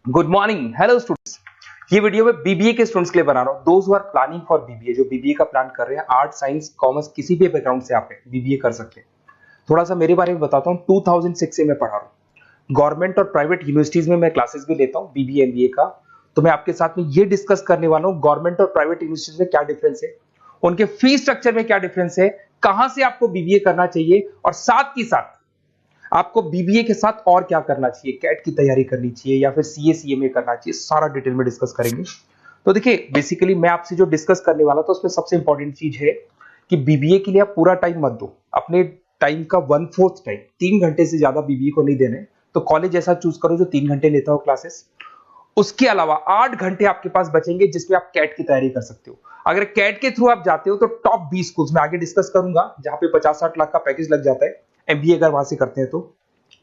Good morning, hello students. ये video मैं BBA के स्टूडेंट्स के लिए बना रहा हूँ। Those who are planning for BBA, जो बीबीए का प्लान कर रहे हैं, आर्ट साइंस कॉमर्स किसी भी बैकग्राउंड से आप बीबीए कर सकते हैं। थोड़ा सा मेरे बारे में बताता हूँ। 2006 से मैं पढ़ा रहा हूँ। गवर्नमेंट और प्राइवेट यूनिवर्सिटीज में मैं क्लासेस भी लेता हूँ बीबीए एमबीए का। तो मैं आपके साथ में ये डिस्कस करने वाला हूँ गवर्नमेंट और प्राइवेट यूनिवर्सिटीज में क्या डिफरेंस है, उनके फीस स्ट्रक्चर में क्या डिफरेंस है, कहां से आपको बीबीए करना चाहिए, और साथ ही साथ आपको बीबीए के साथ और क्या करना चाहिए, कैट की तैयारी करनी चाहिए या फिर सीए सीएमए करना चाहिए, सारा डिटेल में डिस्कस करेंगे। तो देखिए, बेसिकली मैं आपसे जो डिस्कस करने वाला था उसमें सबसे इंपॉर्टेंट चीज है कि बीबीए के लिए आप पूरा टाइम मत दो। अपने टाइम का 1/4 टाइम, 3 घंटे से ज्यादा बीबीए को नहीं देने। तो कॉलेज ऐसा चूज करो जो 3 घंटे लेता हो क्लासेस। उसके अलावा 8 घंटे आपके पास बचेंगे जिसमें आप कैट की तैयारी कर सकते हो। अगर कैट के थ्रू आप जाते हो तो टॉप 20 स्कूल्स में आगे डिस्कस करूंगा, जहां पे 50-60 लाख का पैकेज लग जाता है। एमबीए अगर वहां से करते हैं तो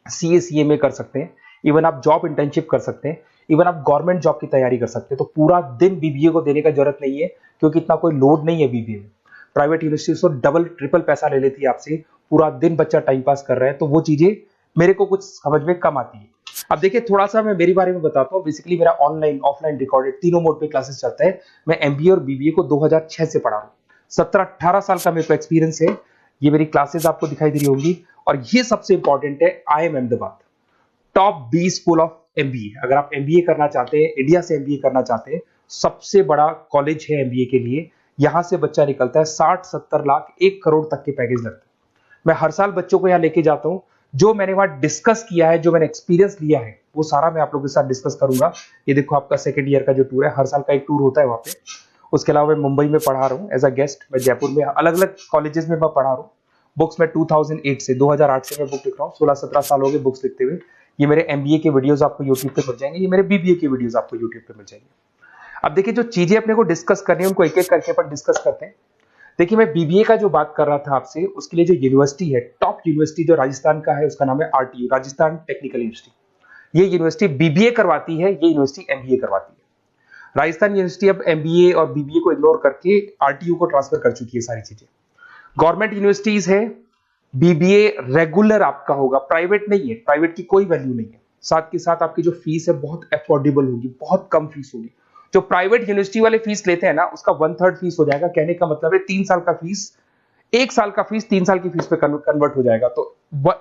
सीए सीएमए कर सकते हैं। इवन आप जॉब इंटर्नशिप कर सकते हैं। इवन आप गवर्नमेंट जॉब की तैयारी कर सकते हैं। तो पूरा दिन बीबीए को देने का जरूरत नहीं है, क्योंकि इतना कोई लोड नहीं है बीबीए में। प्राइवेट यूनिवर्सिटी तो डबल ट्रिपल पैसा ले लेती है आपसे। पूरा दिन बच्चा टाइम पास कर रहा है, तो वो चीजें मेरे को कुछ समझ में कम आती है। अब देखिए, थोड़ा सा मैं मेरे बारे में बताता हूँ। बेसिकली मेरा ऑनलाइन ऑफलाइन रिकॉर्डेड तीनों मोड पे क्लासेस चलता है। मैं एमबीए और बीबीए को 2006 से पढ़ा रहा हूँ। 17-18 साल का मेरे को एक्सपीरियंस है। ये मेरी क्लासेस आपको दिखाई दे रही होंगी। और ये सबसे इंपॉर्टेंट है, IIM Ahmedabad, top 20 school of MBA. अगर आप एमबीए करना चाहते हैं, इंडिया से एमबीए करना चाहते हैं, सबसे बड़ा कॉलेज है एमबीए के लिए। यहां से बच्चा निकलता है 60-70 लाख, 1 करोड़ तक के पैकेज लगते हैं। मैं हर साल बच्चों को यहाँ लेके जाता हूँ। जो मैंने वहां डिस्कस किया है, जो मैंने एक्सपीरियंस लिया है, वो सारा मैं आप लोगों के साथ डिस्कस करूंगा। ये देखो, आपका सेकंड ईयर का जो टूर है, हर साल का एक टूर होता है वहां पे। उसके अलावा मैं मुंबई में पढ़ा रहा हूँ एज अ गेस्ट। मैं जयपुर में अलग अलग कॉलेजेस में मैं पढ़ा रहा हूँ। बुक्स में 2008 से मैं बुक लिख रहा हूँ। 16-17 साल हो गए बुक्स लिखते हुए। ये मेरे एमबीए के वीडियोस आपको यूट्यूब पे मिल जाएंगे। ये मेरे बीबीए के वीडियोस आपको यूट्यूब पे मिल जाएंगे। अब देखिए, जो चीजें अपने को डिस्कस करनी है उनको एक एक करके अपन डिस्कस करते हैं। देखिए, मैं बीबीए का जो बात कर रहा था आपसे, उसके लिए जो यूनिवर्सिटी है, टॉप यूनिवर्सिटी जो राजस्थान का है, उसका नाम है आरटीयू, राजस्थान टेक्निकल यूनिवर्सिटी। ये यूनिवर्सिटी बीबीए करवाती है, ये यूनिवर्सिटी एमबीए करवाती है। राजस्थान यूनिवर्सिटी अब एमबीए और बीबीए को इग्नोर करके आरटीयू को ट्रांसफर कर चुकी है सारी चीजें। गवर्नमेंट यूनिवर्सिटीज है। बीबीए रेगुलर आपका होगा, प्राइवेट नहीं है। प्राइवेट की कोई वैल्यू नहीं है। साथ के साथ आपकी जो फीस है बहुत अफोर्डेबल होगी, बहुत कम फीस होगी। जो प्राइवेट यूनिवर्सिटी वाले फीस लेते हैं ना, उसका 1/3 फीस हो जाएगा। कहने का मतलब है 3 साल का फीस, 1 साल का फीस 3 साल की फीस पे कन्वर्ट हो जाएगा। तो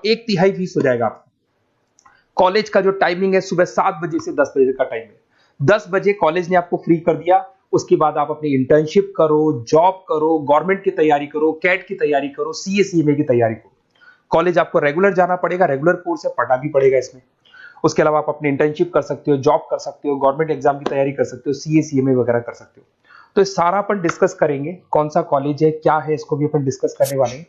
1/3 फीस हो जाएगा आपका। कॉलेज का जो टाइमिंग है, सुबह 7 बजे से 10 बजे का टाइम है। 10 बजे कॉलेज ने आपको फ्री कर दिया। उसके बाद आप अपनी इंटर्नशिप करो, जॉब करो, गवर्नमेंट की तैयारी करो, कैट की तैयारी करो, सीए सीएमए की तैयारी करो। कॉलेज आपको रेगुलर जाना पड़ेगा, रेगुलर कोर्स है, पढ़ना भी पड़ेगा इसमें। उसके अलावा आप अपनी इंटर्नशिप कर सकते हो, जॉब कर सकते हो, गवर्नमेंट एग्जाम की तैयारी कर सकते हो, सीए सीएमए वगैरह कर सकते हो। तो ये सारा अपन डिस्कस करेंगे। कौन सा कॉलेज है, क्या है, इसको भी अपन डिस्कस करने वाले हैं।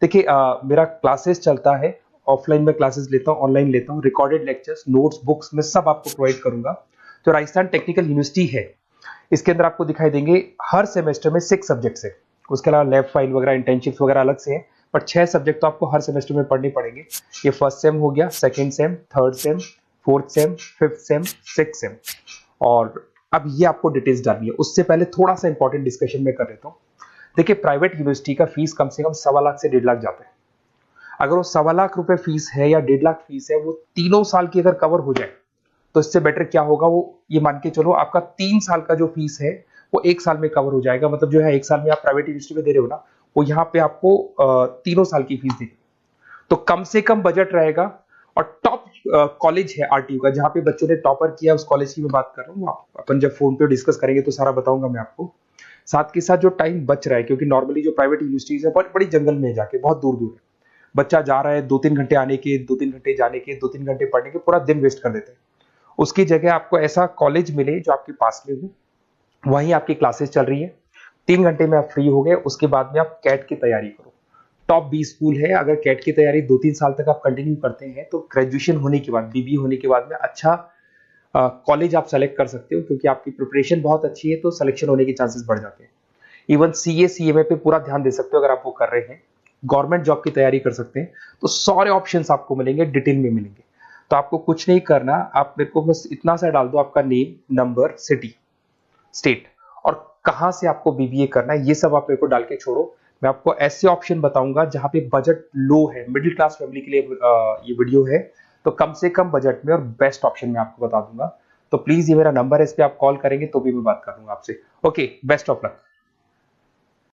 देखिए, मेरा क्लासेस चलता है। ऑफलाइन में क्लासेस लेता हूँ, ऑनलाइन लेता हूँ। रिकॉर्डेड लेक्चर्स, नोट्स, बुक्स में सब आपको प्रोवाइड करूंगा। तो राजस्थान टेक्निकल यूनिवर्सिटी है, इसके अंदर आपको दिखाई देंगे हर सेमेस्टर में 6 सब्जेक्ट्स है। उसके अलावा लैब फाइल वगैरह, इंटर्नशिप्स वगैरह अलग से है। पर 6 सब्जेक्ट तो आपको हर सेमेस्टर में पढ़ने पड़ेंगे। ये फर्स्ट सेम हो गया, second same, third same, fourth same, fifth sem, six same. और अब ये आपको डिटेल्स डालनी है। उससे पहले थोड़ा सा इंपॉर्टेंट डिस्कशन में कर देता हूँ। देखिए, प्राइवेट यूनिवर्सिटी का फीस कम से कम 1.25 से 1.5 लाख जाता है। अगर वो 1.25 रुपए फीस है या 1.5 लाख फीस है, वो तीनों साल की अगर कवर हो जाए, तो इससे बेटर क्या होगा, वो ये मान के चलो आपका 3 साल का जो फीस है वो 1 साल में कवर हो जाएगा। मतलब जो है 1 साल में आप प्राइवेट यूनिवर्सिटी में दे रहे हो ना, वो यहाँ पे आपको तीनों साल की फीस देगी। तो कम से कम बजट रहेगा। और टॉप कॉलेज है आरटीयू का, जहां पे बच्चों ने टॉपर किया, उस कॉलेज की मैं बात कर रहा हूँ। अपन जब फोन पे डिस्कस करेंगे तो सारा बताऊंगा मैं आपको। साथ के साथ जो टाइम बच रहा है, क्योंकि नॉर्मली जो प्राइवेट यूनिवर्सिटीज है बहुत बड़ी जंगल में जाके, बहुत दूर दूर है। बच्चा जा रहा है, 2-3 घंटे आने के, 2-3 घंटे जाने के, 2-3 घंटे पढ़ने के, पूरा दिन वेस्ट कर देते हैं। उसकी जगह आपको ऐसा कॉलेज मिले जो आपके पास में हो, वहीं आपकी क्लासेस चल रही है, 3 घंटे में आप फ्री हो गए। उसके बाद में आप कैट की तैयारी करो। टॉप 20 स्कूल है। अगर कैट की तैयारी 2-3 साल तक आप कंटिन्यू करते हैं, तो ग्रेजुएशन होने के बाद, बीबीए होने के बाद में अच्छा कॉलेज आप सेलेक्ट कर सकते हो, क्योंकि आपकी प्रिपरेशन बहुत अच्छी है, तो सिलेक्शन होने के चांसेस बढ़ जाते हैं। इवन सीए सीएमए पे पूरा ध्यान दे सकते हो अगर आप वो कर रहे हैं। गवर्नमेंट जॉब की तैयारी कर सकते हैं। तो सारे ऑप्शंस आपको मिलेंगे, डिटेल में मिलेंगे। तो आपको कुछ नहीं करना, आप मेरे को बस इतना सा डाल दो, आपका नेम, नंबर, सिटी, स्टेट, और कहां से आपको बीबीए करना है, ये सब आप मेरे को डाल के छोड़ो। मैं आपको ऐसे ऑप्शन बताऊंगा जहां पे बजट लो है, मिडिल क्लास फैमिली के लिए ये वीडियो है। तो कम से कम बजट में और बेस्ट ऑप्शन मैं आपको बता दूंगा। तो प्लीज ये मेरा नंबर है, इस पे आप कॉल करेंगे तो भी मैं बात करूंगा आपसे। Okay, best of luck.